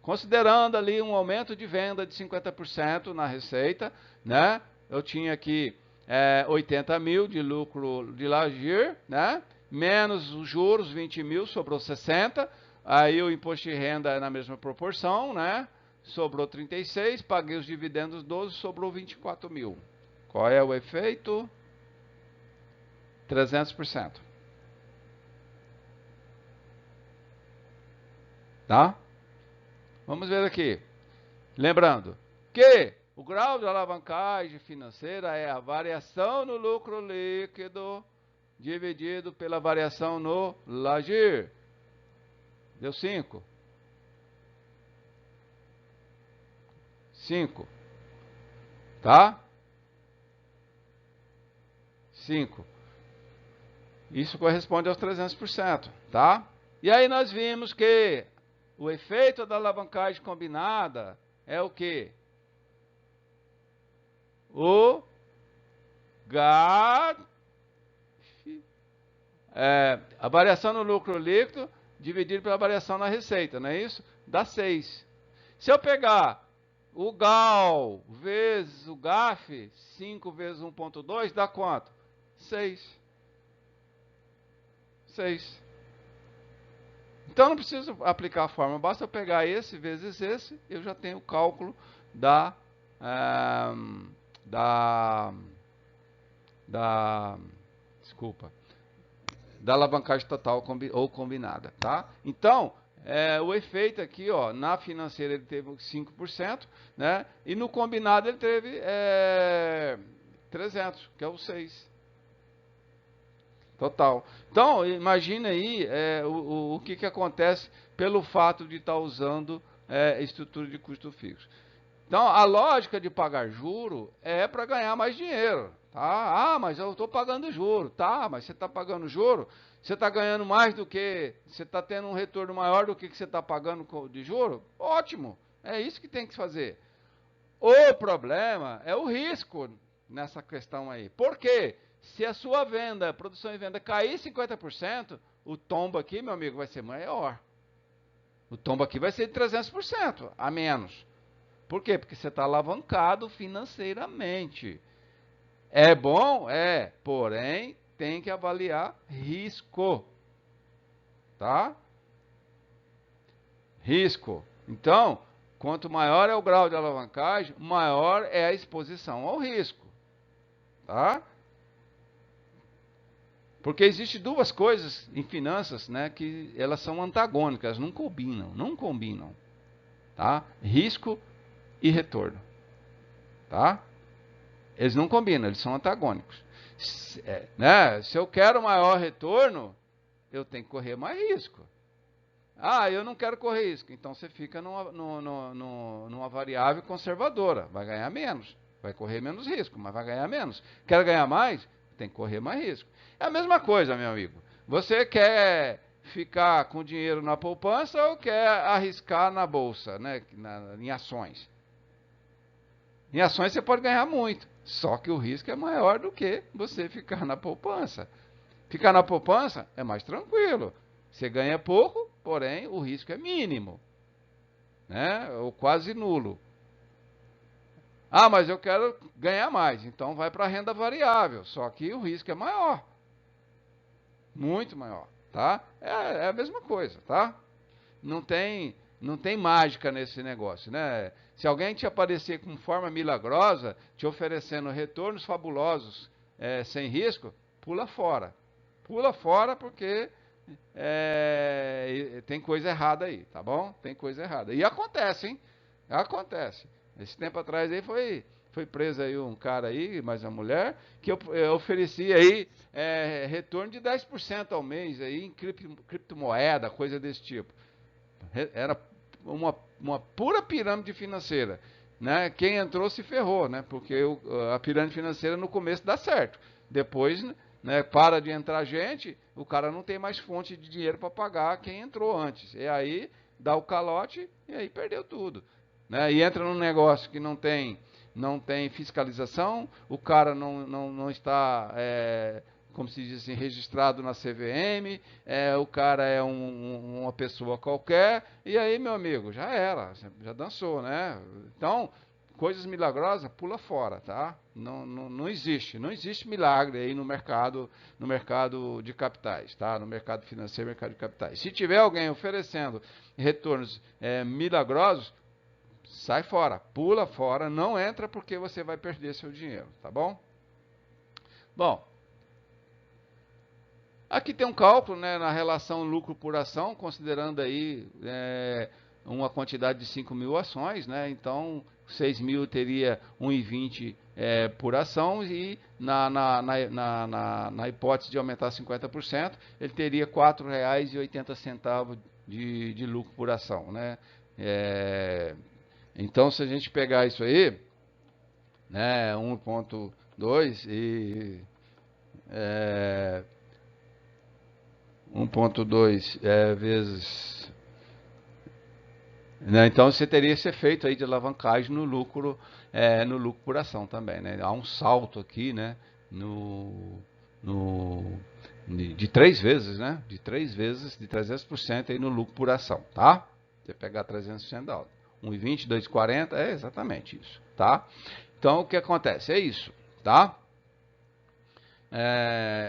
[SPEAKER 1] Considerando ali um aumento de venda de 50% na receita, né? Eu tinha aqui 80 mil de lucro de lagir, né? Menos os juros, 20 mil, sobrou 60. Aí o imposto de renda é na mesma proporção, né? Sobrou 36, paguei os dividendos 12, sobrou 24 mil. Qual é o efeito? 300%. Tá? Vamos ver aqui. Lembrando que o grau de alavancagem financeira é a variação no lucro líquido dividido pela variação no lagir. Deu 5. 5. Tá? 5. Isso corresponde aos 300%, tá? E aí nós vimos que o efeito da alavancagem combinada é o quê? O a variação no lucro líquido dividido pela variação na receita, não é isso? Dá 6. Se eu pegar o GAL vezes o GAF, 5 vezes 1,2, dá quanto? 6. 6. Então não preciso aplicar a fórmula, basta eu pegar esse vezes esse, eu já tenho o cálculo da, ah, da, da, desculpa, da alavancagem total ou combinada, tá? Então, o efeito aqui, ó, na financeira ele teve 5%, né? E no combinado ele teve 300, que é o 6. Total. Então, imagina aí o que acontece pelo fato de estar usando estrutura de custo fixo. Então, a lógica de pagar juro é para ganhar mais dinheiro. Tá? Ah, mas eu estou pagando juro. Tá, mas você está pagando juro, você está ganhando mais do que, você está tendo um retorno maior do que você está pagando de juro? Ótimo, é isso que tem que fazer. O problema é o risco nessa questão aí. Por quê? Se a sua venda, produção e venda cair 50%, o tombo aqui, meu amigo, vai ser maior. O tombo aqui vai ser de 300% a menos. Por quê? Porque você está alavancado financeiramente. É bom? É. Porém, tem que avaliar risco. Tá? Risco. Então, quanto maior é o grau de alavancagem, maior é a exposição ao risco. Tá? Porque existem duas coisas em finanças, né, que elas são antagônicas, não combinam. Tá? Risco e retorno. Tá? Eles não combinam, eles são antagônicos. Se eu quero maior retorno, eu tenho que correr mais risco. Ah, eu não quero correr risco. Então você fica numa variável conservadora. Vai ganhar menos. Vai correr menos risco, mas vai ganhar menos. Quer ganhar mais? Tem que correr mais risco. É a mesma coisa, meu amigo. Você quer ficar com dinheiro na poupança ou quer arriscar na bolsa, né? Em ações? Em ações você pode ganhar muito. Só que o risco é maior do que você ficar na poupança. Ficar na poupança é mais tranquilo. Você ganha pouco, porém o risco é mínimo, né? Ou quase nulo. Ah, mas eu quero ganhar mais, então vai para a renda variável. Só que o risco é maior, muito maior, tá? É a mesma coisa, tá? Não tem mágica nesse negócio, né? Se alguém te aparecer com forma milagrosa, te oferecendo retornos fabulosos, sem risco, pula fora. Pula fora porque tem coisa errada aí, tá bom? Tem coisa errada. E acontece, hein? Acontece. Esse tempo atrás aí foi preso aí um cara aí, mais uma mulher, que eu oferecia aí retorno de 10% ao mês aí em criptomoeda, coisa desse tipo. Era uma pura pirâmide financeira. Né? Quem entrou se ferrou, né? Porque a pirâmide financeira no começo dá certo. Depois, né, para de entrar gente, o cara não tem mais fonte de dinheiro para pagar quem entrou antes. E aí dá o calote e aí perdeu tudo. Né? E entra num negócio que não tem fiscalização, o cara não está como se diz assim, registrado na CVM, o cara é uma pessoa qualquer, e aí, meu amigo, já era, já dançou, né? Então, coisas milagrosas, pula fora, tá? Não existe milagre aí no mercado de capitais, tá? No mercado financeiro, mercado de capitais. Se tiver alguém oferecendo retornos milagrosos, sai fora, pula fora, não entra porque você vai perder seu dinheiro, tá bom? Bom, aqui tem um cálculo, né, na relação lucro por ação, considerando aí uma quantidade de 5.000 ações, né? Então 6.000 teria 1,20 por ação e na hipótese de aumentar 50%, ele teria R$ 4,80 de lucro por ação, né? Então se a gente pegar isso aí, né, 1,2 e 1,2 vezes. Né? Então você teria esse efeito aí de alavancagem no lucro por ação também. Né? Há um salto aqui, né? De 3 vezes, né? De 3 vezes, de 300% aí no lucro por ação, tá? Você pegar 300% da alta. 1,20, 2,40, é exatamente isso, tá? Então o que acontece? É isso, tá?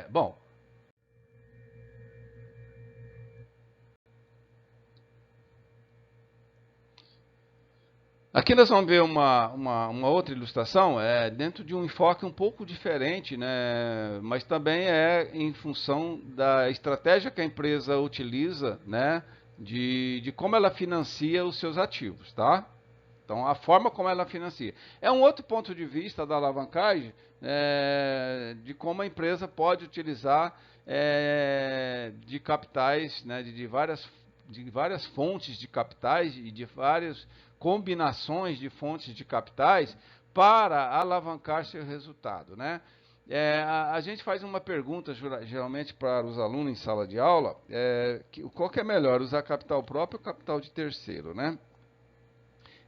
[SPEAKER 1] Bom. Aqui nós vamos ver uma outra ilustração, dentro de um enfoque um pouco diferente, né? Mas também é em função da estratégia que a empresa utiliza, né? De como ela financia os seus ativos, tá? Então, a forma como ela financia. É um outro ponto de vista da alavancagem, de como a empresa pode utilizar de capitais, né, de várias fontes de capitais e de várias combinações de fontes de capitais para alavancar seu resultado, né? A gente faz uma pergunta geralmente para os alunos em sala de aula, qual que é melhor, usar capital próprio ou capital de terceiro, né?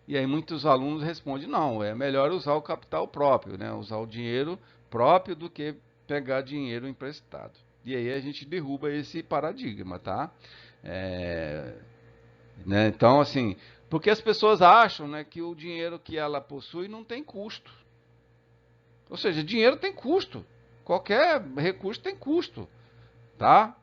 [SPEAKER 1] E aí muitos alunos respondem, não, é melhor usar o capital próprio, né? Usar o dinheiro próprio do que pegar dinheiro emprestado. E aí a gente derruba esse paradigma, tá? É, né? Então, assim, porque as pessoas acham, né, que o dinheiro que ela possui não tem custo. Ou seja, dinheiro tem custo. Qualquer recurso tem custo, tá?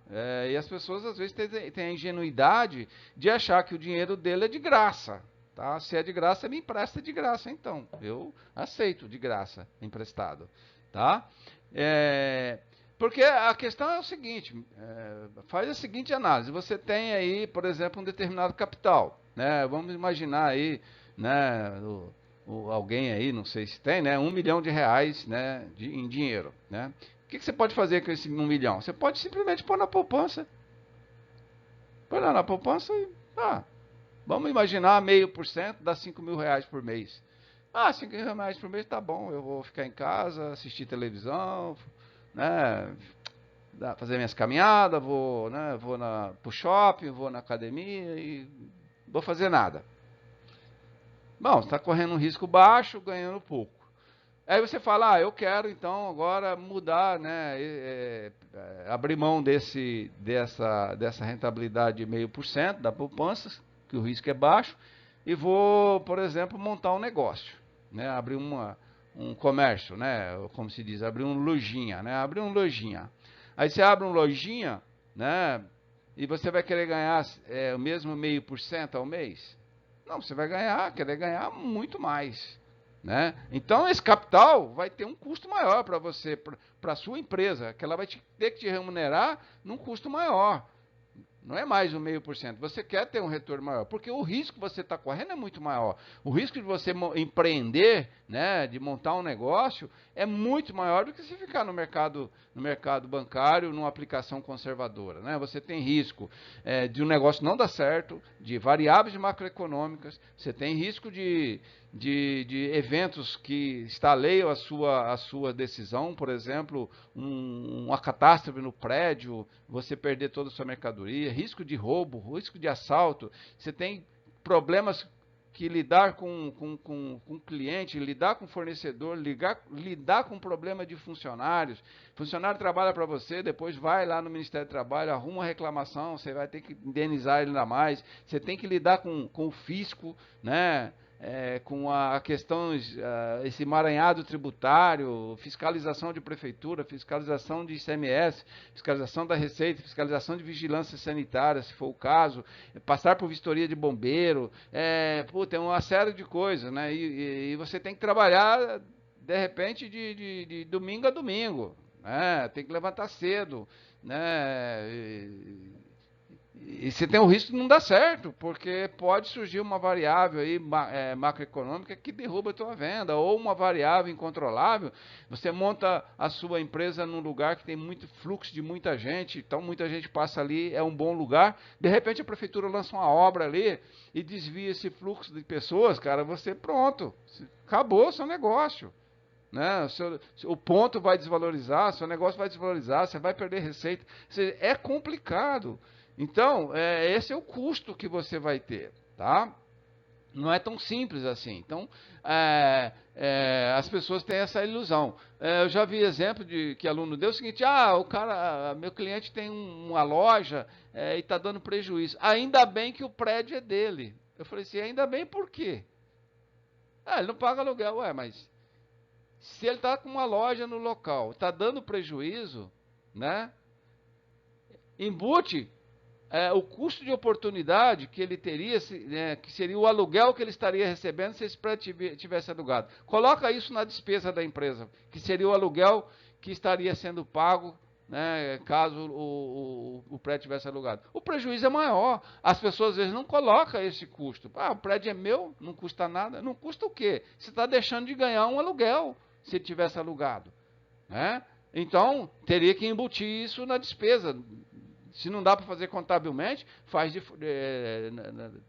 [SPEAKER 1] E as pessoas às vezes têm a ingenuidade de achar que o dinheiro dele é de graça. Tá? Se é de graça, me empresta de graça, então. Eu aceito de graça emprestado. Tá? Porque a questão é o seguinte, faz a seguinte análise. Você tem aí, por exemplo, um determinado capital. Né? Vamos imaginar aí, né, alguém aí, não sei se tem, né, R$ 1 milhão, né, em dinheiro. Né? O que você pode fazer com esse 1 milhão? Você pode simplesmente pôr na poupança. Põe lá na poupança e... vamos imaginar 0,5%, dá R$ 5.000 por mês. R$ 5.000 por mês tá bom, eu vou ficar em casa, assistir televisão, né, fazer minhas caminhadas, vou, né, pro shopping, vou na academia e vou fazer nada. Bom, você está correndo um risco baixo, ganhando pouco. Aí você fala, eu quero então agora mudar, né, abrir mão dessa rentabilidade de 0,5% da poupança, que o risco é baixo, e vou, por exemplo, montar um negócio, né, abrir um comércio, né, como se diz, abrir um lojinha, né, abrir um lojinha. Aí você abre um lojinha, né, e você vai querer ganhar o mesmo 0,5% ao mês? Não, você vai querer ganhar muito mais. Né? Então, esse capital vai ter um custo maior para você, para a sua empresa, que ela vai ter que te remunerar num custo maior. Não é mais um 0,5%. Você quer ter um retorno maior, porque o risco que você está correndo é muito maior. O risco de você empreender, né, de montar um negócio, é muito maior do que se ficar no mercado bancário, numa aplicação conservadora. Né? Você tem risco de um negócio não dar certo, de variáveis macroeconômicas, você tem risco de eventos que estaleiam a sua decisão, por exemplo, uma catástrofe no prédio, você perder toda a sua mercadoria, risco de roubo, risco de assalto, você tem problemas que lidar com cliente, lidar com fornecedor, lidar com problema de funcionários. Funcionário trabalha para você, depois vai lá no Ministério do Trabalho, arruma uma reclamação, você vai ter que indenizar ele ainda mais. Você tem que lidar com o fisco, né? Com a questão, esse emaranhado tributário, fiscalização de prefeitura, fiscalização de ICMS, fiscalização da Receita, fiscalização de vigilância sanitária, se for o caso, passar por vistoria de bombeiro, tem uma série de coisas, né? E você tem que trabalhar, de repente, de domingo a domingo, né? Tem que levantar cedo, né? E você tem o risco de não dar certo, porque pode surgir uma variável aí, macroeconômica que derruba a tua venda, ou uma variável incontrolável. Você monta a sua empresa num lugar que tem muito fluxo de muita gente, então muita gente passa ali, é um bom lugar. De repente a prefeitura lança uma obra ali e desvia esse fluxo de pessoas, cara, você pronto, acabou o seu negócio. Né? O ponto vai desvalorizar, seu negócio vai desvalorizar, você vai perder receita. É complicado. Então, esse é o custo que você vai ter, tá? Não é tão simples assim. Então, as pessoas têm essa ilusão. Eu já vi exemplo de que aluno deu o seguinte: meu cliente tem uma loja e está dando prejuízo. Ainda bem que o prédio é dele. Eu falei assim, ainda bem por quê? Ele não paga aluguel. Mas se ele está com uma loja no local, está dando prejuízo, né? Embute o custo de oportunidade que ele teria, que seria o aluguel que ele estaria recebendo se esse prédio tivesse alugado. Coloca isso na despesa da empresa, que seria o aluguel que estaria sendo pago, né, caso o prédio tivesse alugado. O prejuízo é maior. As pessoas às vezes não colocam esse custo. O prédio é meu, não custa nada. Não custa o quê? Você está deixando de ganhar um aluguel se ele tivesse alugado, né? Então, teria que embutir isso na despesa. Se não dá para fazer contabilmente, faz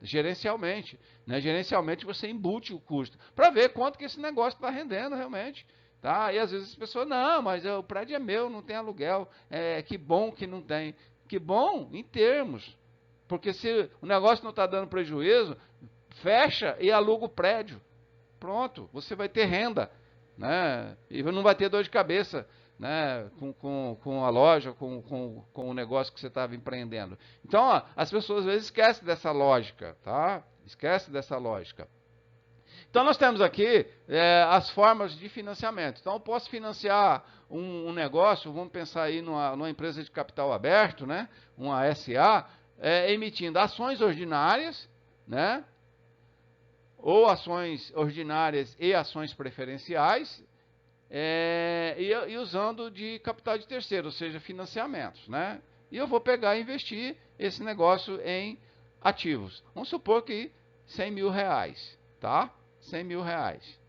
[SPEAKER 1] gerencialmente. Né? Gerencialmente você embute o custo, para ver quanto que esse negócio está rendendo realmente. Tá? E às vezes as pessoas, não, mas o prédio é meu, não tem aluguel. Que bom que não tem. Que bom em termos. Porque se o negócio não está dando prejuízo, fecha e aluga o prédio. Pronto, você vai ter renda. Né? E não vai ter dor de cabeça, né, com a loja, com o negócio que você estava empreendendo. Então, as pessoas às vezes esquecem dessa lógica, tá? Esquece dessa lógica. Então, nós temos aqui as formas de financiamento. Então, eu posso financiar um negócio, vamos pensar aí numa empresa de capital aberto, né, uma SA, emitindo ações ordinárias, né, ou ações ordinárias e ações preferenciais, e usando de capital de terceiro, ou seja, financiamentos, né? E eu vou pegar e investir esse negócio em ativos. Vamos supor que 100 mil reais, tá? 100 mil reais,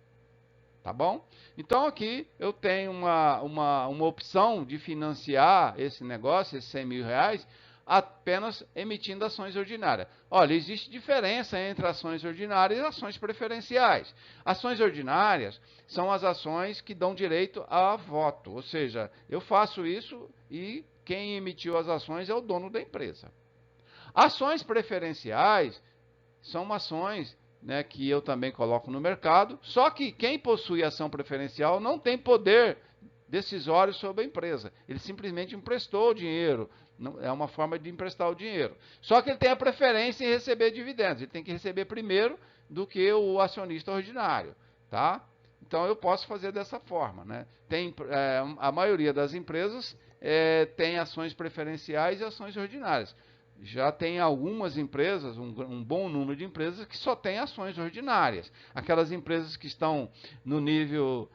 [SPEAKER 1] tá bom? Então aqui eu tenho uma opção de financiar esse negócio, esses 100 mil reais, apenas emitindo ações ordinárias. Olha, existe diferença entre ações ordinárias e ações preferenciais. Ações ordinárias são as ações que dão direito a voto, ou seja, eu faço isso e quem emitiu as ações é o dono da empresa. Ações preferenciais são ações, né, que eu também coloco no mercado, só que quem possui ação preferencial não tem poder decisório sobre a empresa. Ele simplesmente emprestou o dinheiro. É uma forma de emprestar o dinheiro. Só que ele tem a preferência em receber dividendos. Ele tem que receber primeiro do que o acionista ordinário. Tá? Então eu posso fazer dessa forma. Né? A maioria das empresas tem ações preferenciais e ações ordinárias. Já tem algumas empresas, um bom número de empresas, que só tem ações ordinárias. Aquelas empresas que estão no nível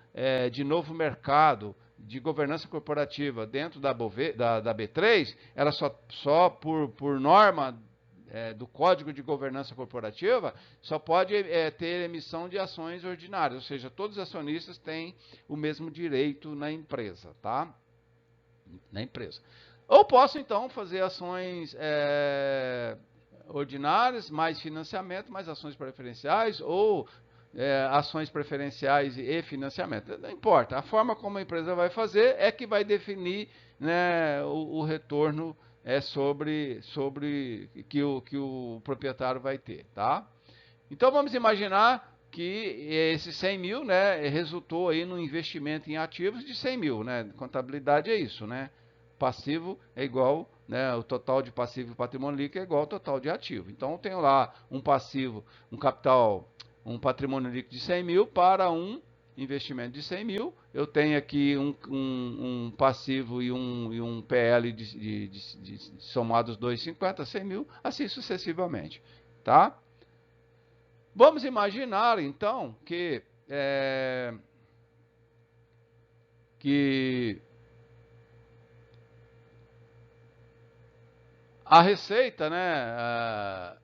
[SPEAKER 1] de novo mercado, de governança corporativa dentro da B3, ela só por norma do Código de Governança Corporativa, só pode ter emissão de ações ordinárias, ou seja, todos os acionistas têm o mesmo direito na empresa, tá? Na empresa. Ou posso, então, fazer ações ordinárias, mais financiamento, mais ações preferenciais, ou ações preferenciais e financiamento. Não importa, a forma como a empresa vai fazer é que vai definir, né, o retorno sobre que o proprietário vai ter. Tá? Então vamos imaginar que esses 100 mil, né, resultou aí no investimento em ativos de 100 mil. Né? Contabilidade é isso, né? Passivo é igual, né, o total de passivo e patrimônio líquido é igual ao total de ativo. Então eu tenho lá um passivo, um patrimônio líquido de 100 mil para um investimento de 100 mil. Eu tenho aqui um passivo e um PL somados 2,50, 100 mil, assim sucessivamente. Tá? Vamos imaginar, então, que a receita, né,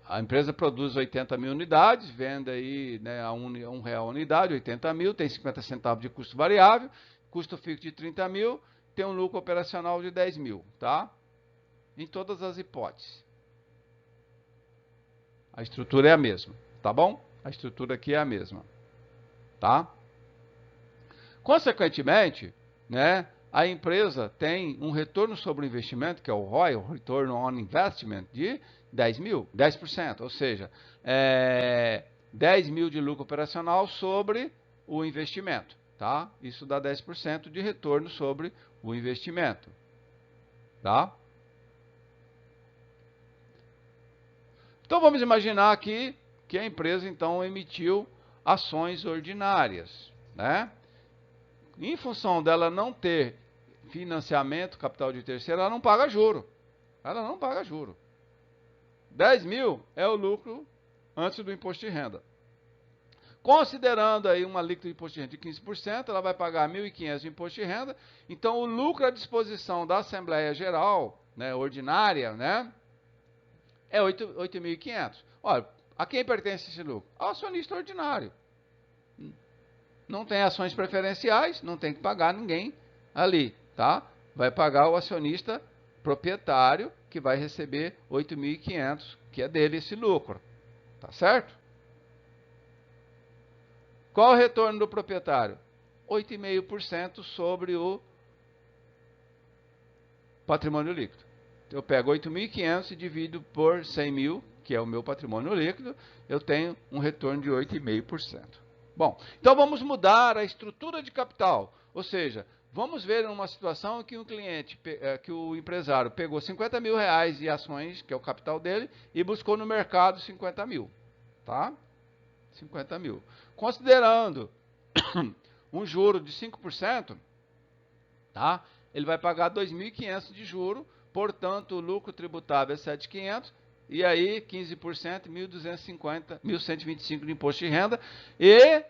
[SPEAKER 1] a empresa produz 80 mil unidades, vende aí, né, a R$1 a unidade, 80 mil, tem 50 centavos de custo variável, custo fixo de 30 mil, tem um lucro operacional de 10 mil, tá? Em todas as hipóteses. A estrutura é a mesma, tá bom? A estrutura aqui é a mesma, tá? Consequentemente, né, a empresa tem um retorno sobre o investimento, que é o ROI, o Return on Investment, de 10%, ou seja, 10 mil de lucro operacional sobre o investimento. Tá? Isso dá 10% de retorno sobre o investimento. Tá? Então vamos imaginar aqui que a empresa então emitiu ações ordinárias. Né? Em função dela não ter financiamento, capital de terceiro, ela não paga juro. Ela não paga juro. 10 mil é o lucro antes do imposto de renda. Considerando aí uma alíquota de imposto de renda de 15%, ela vai pagar 1.500 de imposto de renda. Então, o lucro à disposição da Assembleia Geral, né, ordinária, né, é 8.500. Olha, a quem pertence esse lucro? Ao acionista ordinário. Não tem ações preferenciais, não tem que pagar ninguém ali, tá? Vai pagar o acionista proprietário, que vai receber 8.500, que é dele esse lucro, tá certo? Qual o retorno do proprietário? 8,5% sobre o patrimônio líquido. Eu pego 8.500 e divido por 100 mil, que é o meu patrimônio líquido, eu tenho um retorno de 8,5%. Bom, então vamos mudar a estrutura de capital, ou seja, vamos ver uma situação em que o cliente, que o empresário pegou 50 mil reais de ações, que é o capital dele, e buscou no mercado 50 mil, tá? 50 mil. Considerando um juro de 5%, tá? Ele vai pagar 2.500 de juro, portanto, o lucro tributável é 7.500, e aí 15%, 1.250, 1.125 de imposto de renda, e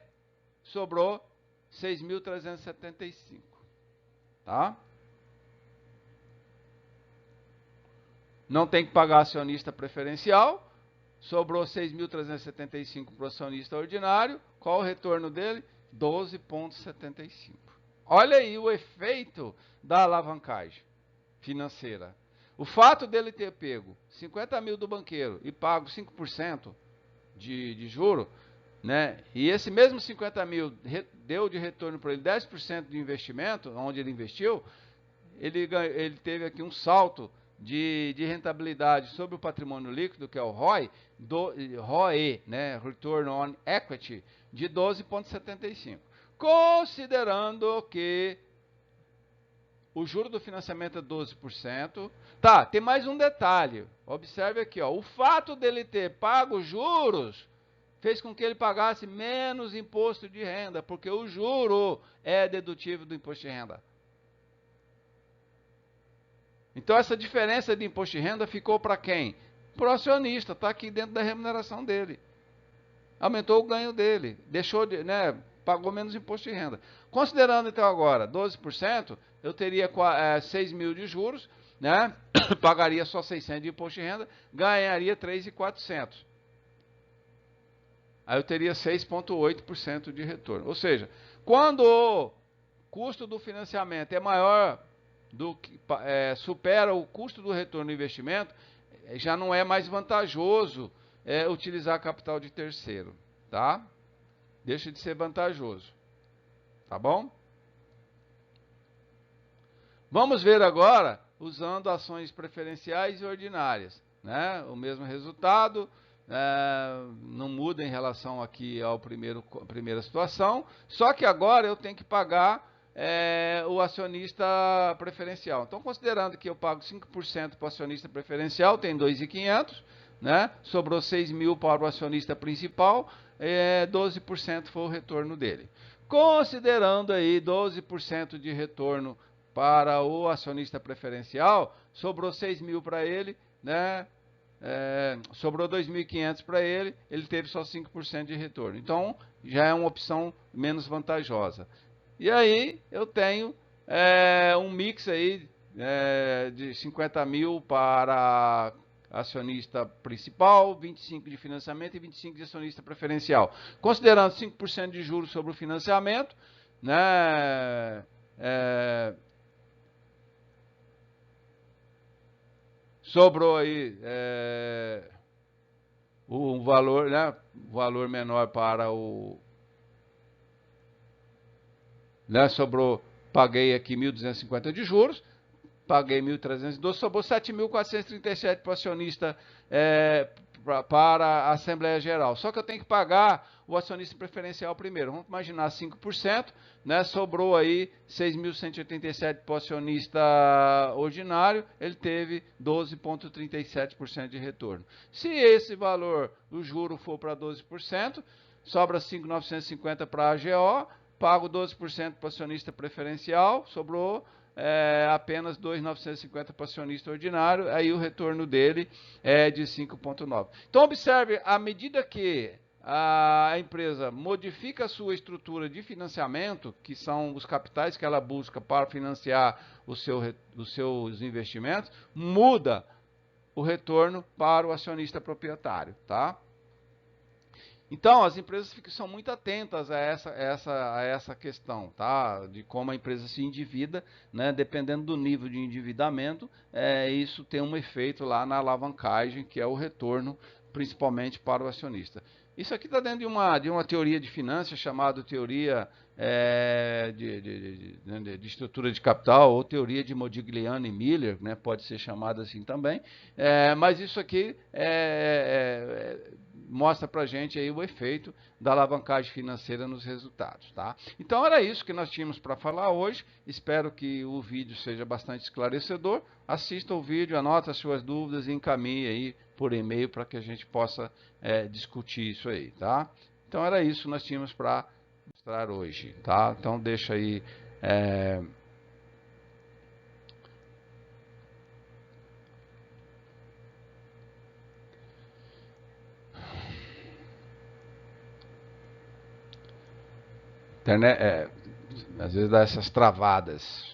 [SPEAKER 1] sobrou 6.375, tá? Não tem que pagar acionista preferencial, sobrou 6.375 para o acionista ordinário. Qual o retorno dele? 12,75. Olha aí o efeito da alavancagem financeira. O fato dele ter pego 50 mil do banqueiro e pago 5% de juro, né? E esse mesmo 50 mil deu de retorno para ele 10% de investimento, onde ele investiu, ele teve aqui um salto de rentabilidade sobre o patrimônio líquido, que é o ROI, ROE, né, Return on Equity, de 12,75. Considerando que o juro do financiamento é 12%. Tá, tem mais um detalhe. Observe aqui, ó, o fato dele ter pago juros fez com que ele pagasse menos imposto de renda, porque o juro é dedutível do imposto de renda. Então, essa diferença de imposto de renda ficou para quem? Para o acionista, está aqui dentro da remuneração dele. Aumentou o ganho dele, deixou de, né, pagou menos imposto de renda. Considerando então agora 12%, eu teria 6 mil de juros, né, pagaria só 600 de imposto de renda, ganharia 3.400. Aí eu teria 6,8% de retorno. Ou seja, quando o custo do financiamento é maior do que supera o custo do retorno do investimento, já não é mais vantajoso utilizar capital de terceiro, tá? Deixa de ser vantajoso, tá bom? Vamos ver agora usando ações preferenciais e ordinárias, né? O mesmo resultado, não muda em relação aqui ao primeira situação, só que agora eu tenho que pagar o acionista preferencial. Então, considerando que eu pago 5% para o acionista preferencial, tem 2.500, né? Sobrou 6 mil para o acionista principal, 12% foi o retorno dele. Considerando aí 12% de retorno para o acionista preferencial, sobrou 6 mil para ele, né? Sobrou 2.500 para ele, ele teve só 5% de retorno. Então, já é uma opção menos vantajosa. E aí, eu tenho um mix aí de 50 mil para acionista principal, 25 de financiamento e 25 de acionista preferencial. Considerando 5% de juros sobre o financiamento, né, sobrou aí um valor, né, valor menor para o... Né, sobrou, paguei aqui 1.250 de juros, paguei 1.312, sobrou 7.437 para o acionista, para a Assembleia Geral. Só que eu tenho que pagar o acionista preferencial primeiro. Vamos imaginar 5%, né? Sobrou aí 6.187 para o acionista ordinário, ele teve 12,37% de retorno. Se esse valor, o juro for para 12%, sobra 5.950 para a AGO, pago 12% para o acionista preferencial, sobrou apenas 2.950 para acionista ordinário, aí o retorno dele é de 5,9. Então observe, à medida que a empresa modifica a sua estrutura de financiamento, que são os capitais que ela busca para financiar os seus investimentos, muda o retorno para o acionista proprietário, tá? Então, as empresas são muito atentas a essa questão, tá? De como a empresa se endivida, né? Dependendo do nível de endividamento, isso tem um efeito lá na alavancagem, que é o retorno, principalmente para o acionista. Isso aqui está dentro de uma teoria de finanças chamada teoria de estrutura de capital, ou teoria de Modigliani e Miller, né? Pode ser chamada assim também. Mas isso aqui mostra para a gente aí o efeito da alavancagem financeira nos resultados, tá? Então era isso que nós tínhamos para falar hoje. Espero que o vídeo seja bastante esclarecedor. Assista o vídeo, anota as suas dúvidas e encaminhe aí por e-mail para que a gente possa discutir isso aí, tá? Então era isso que nós tínhamos para mostrar hoje, tá? Então deixa aí internet, às vezes dá essas travadas.